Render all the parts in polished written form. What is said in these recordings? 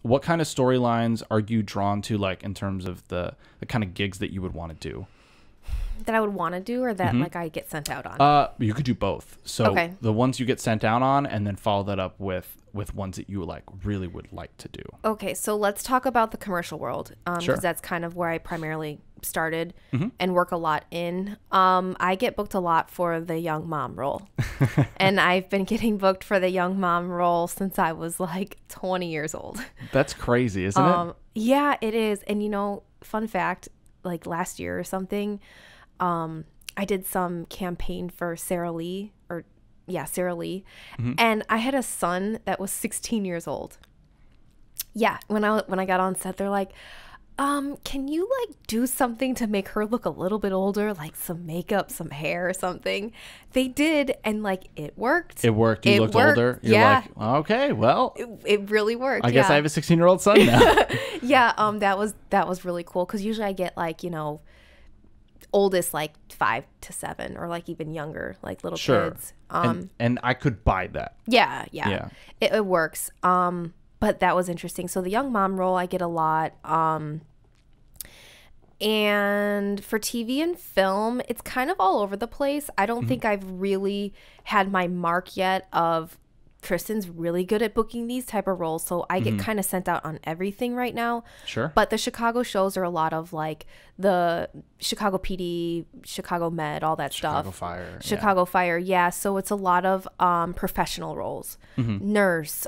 What kind of storylines are you drawn to, like in terms of the kind of gigs that you would want to do? That I would want to do, or that like I get sent out on? You could do both. So the ones you get sent out on, and then follow that up with ones that you like really would like to do. Okay, so let's talk about the commercial world, because that's kind of where I primarily started and work a lot in. I get booked a lot for the young mom role, and I've been getting booked for the young mom role since I was like 20 years old. That's crazy, isn't it? Yeah, it is. And you know, fun fact, like last year or something, I did some campaign for Sarah Lee, and I had a son that was 16 years old. Yeah, when I got on set, they're like, can you like do something to make her look a little bit older, like some makeup, some hair or something? They did, and like it worked. It worked. You looked older. You're like, okay, well, it really worked. I guess I have a 16-year-old son now. Yeah, that was really cool, because usually I get like, you know, oldest like 5 to 7, or like even younger, like little kids. And I could buy that. Yeah. It works. But that was interesting. So the young mom role I get a lot. And for TV and film, it's kind of all over the place. I don't think I've really had my mark yet of Kristen's really good at booking these type of roles, so I get kind of sent out on everything right now. Sure. But the Chicago shows are a lot of like the Chicago PD, Chicago Med, all that stuff. Chicago Fire, yeah. So it's a lot of professional roles. Nurse,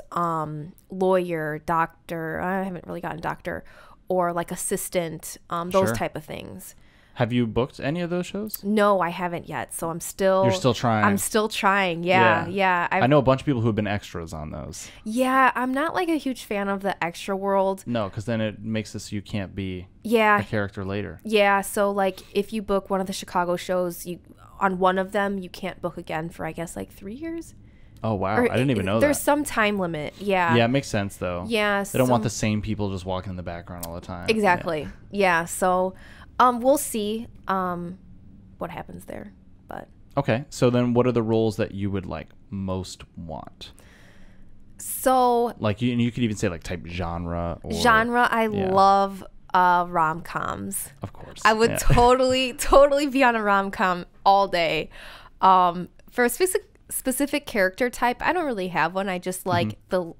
lawyer, doctor. I haven't really gotten doctor, or like assistant, those type of things. Have you booked any of those shows? No, I haven't yet. So I'm still... You're still trying? I'm still trying. Yeah. I know a bunch of people who have been extras on those. Yeah, I'm not like a huge fan of the extra world. No, because then it makes it so you can't be a character later. Yeah, so like if you book one of the Chicago shows, on one of them, you can't book again for, I guess, like 3 years. Oh, wow. I didn't even know that. There's some time limit. Yeah. Yeah, it makes sense, though. Yeah. They don't want the same people just walking in the background all the time. Exactly. Yeah, so... we'll see what happens there, but okay. So then, what are the roles that you would like most want? So like you could even say like type genre. I love rom-coms. Of course, I would totally be on a rom-com all day. For a specific character type, I don't really have one. I just like a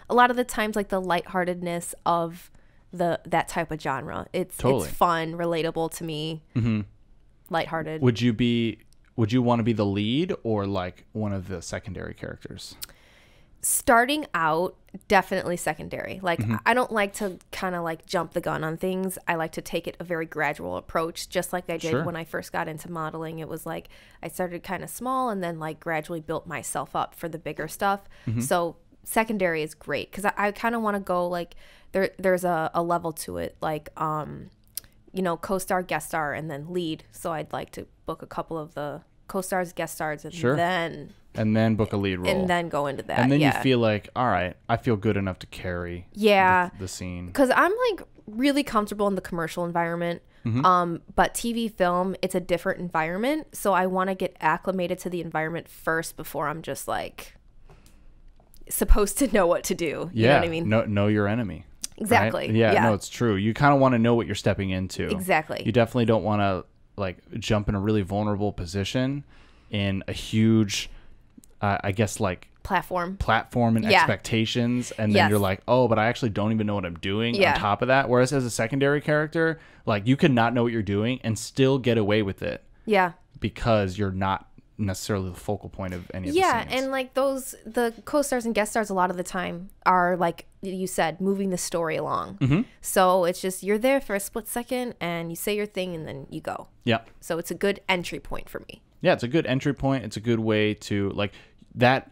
lot of the times like the lightheartedness of that type of genre. It's fun, relatable to me, lighthearted. Would you want to be the lead or like one of the secondary characters? Starting out, definitely secondary. Like I don't like to kind of like jump the gun on things. I like to take it a very gradual approach, just like I did when I first got into modeling. It was like I started kind of small and then like gradually built myself up for the bigger stuff. So secondary is great, because I kind of want to go like there's a level to it, like you know, co-star, guest star, and then lead. So I'd like to book a couple of the co-stars, guest stars, and then book a lead role, and then go into that. And then you feel like, all right, I feel good enough to carry the scene, because I'm like really comfortable in the commercial environment. But TV film, it's a different environment, so I want to get acclimated to the environment first before I'm just like supposed to know what to do. You know what I mean? Know your enemy. Exactly. Right? Yeah, no, it's true. You kind of want to know what you're stepping into. Exactly. You definitely don't want to like jump in a really vulnerable position in a huge, I guess like platform and expectations, and then you're like, oh, but I actually don't even know what I'm doing on top of that. Whereas as a secondary character, like you can not know what you're doing and still get away with it. Yeah. Because you're not necessarily the focal point of any of the scenes. And like the co-stars and guest stars a lot of the time are, like you said, moving the story along. So it's just you're there for a split second and you say your thing and then you go. So it's a good entry point for me. It's a good entry point. It's a good way to like that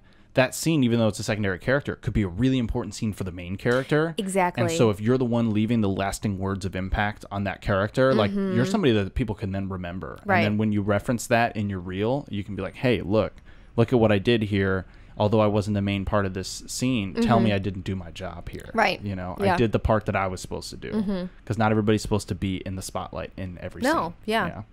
scene, even though it's a secondary character, could be a really important scene for the main character. Exactly. And so if you're the one leaving the lasting words of impact on that character, like you're somebody that people can then remember. Right. And then when you reference that in your reel, you can be like, hey, look at what I did here. Although I wasn't the main part of this scene, tell me I didn't do my job here. Right. You know, I did the part that I was supposed to do. Because not everybody's supposed to be in the spotlight in every scene. Yeah.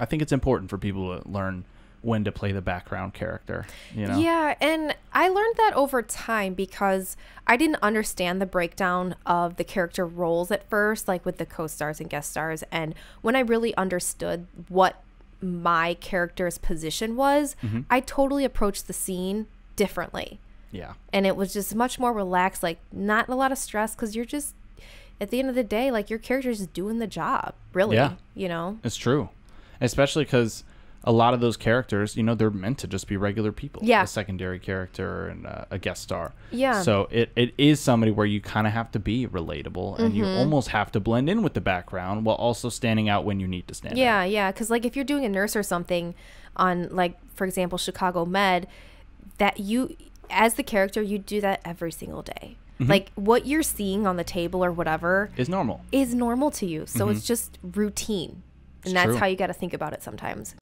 I think it's important for people to learn when to play the background character, you know? Yeah, and I learned that over time because I didn't understand the breakdown of the character roles at first, like with the co-stars and guest stars. And when I really understood what my character's position was, I totally approached the scene differently. Yeah. And it was just much more relaxed, like not a lot of stress, because you're just, at the end of the day, like your character's just doing the job, really. Yeah. You know? It's true. Especially because a lot of those characters, you know, they're meant to just be regular people. Yeah. A secondary character and a guest star. Yeah. So it is somebody where you kind of have to be relatable and you almost have to blend in with the background while also standing out when you need to stand out. Yeah. Because like if you're doing a nurse or something on, like, for example, Chicago Med, that you, as the character, you do that every single day. Like what you're seeing on the table or whatever is normal to you. So it's just routine. And that's how you got to think about it sometimes.